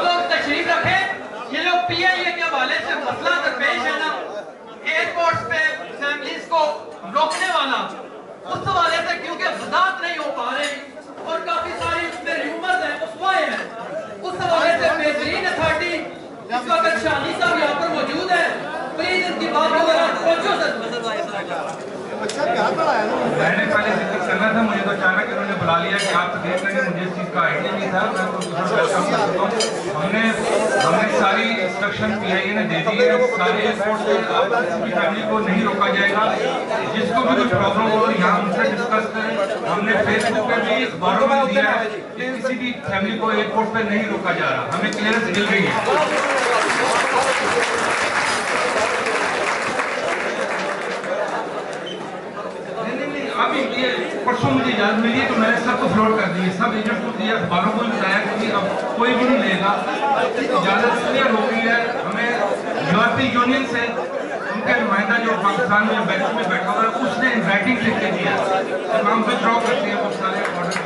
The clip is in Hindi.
लोग तशरीफ रखें। ये लोग PIA के हवाले से मसला दरपेश है ना, एयरपोर्ट पे फैमिलीज को रोकने वाला, उस हवाले से क्योंकि वजाहत नहीं हो पा रही और काफी सारी उसमें र्यूमर्स हैं, अफवाहें हैं, उस हवाले से बेहतरीन अथॉरिटी इस वक्त शानी साहब यहाँ पर मौजूद है, प्लीज इसकी बात को पहुंचो सर। मैंने पहले जिक्र करना था, मुझे तो अचानक इन्होंने बुला लिया कि आप देख रहे हैं, मुझे इस चीज़ का आइडिया नहीं था। मैं तो वेलकम करता हूँ। हमने सारी इंस्ट्रक्शन PIA ने दे दी है, सारे एयरपोर्ट से किसी फैमिली को नहीं रोका जाएगा। जिसको भी कुछ प्रॉब्लम हो यहाँ उनसे डिस्कस करें। हमने फेसबुक पे भी अखबारों में दिया है कि किसी भी फैमिली को एयरपोर्ट पे नहीं रोका जा रहा, हमें क्लियरेंस मिल गई है। अभी ये परसों मुझे याद मिली है तो मैंने सबको फ्लोट कर दी, सब एजेंट को दिया, अखबारों को भी बताया कि अब कोई भी नहीं लेगा। इजाजत क्लियर हो गई है। हमें यूरोपीय यूनियन से उनके नुमाइंदा जो पाकिस्तान में बैठक में बैठा हुआ है उसने इन राइटिंग लिख के दिया, जब हम विथड्रॉ करते हैं वो सारे ऑर्डर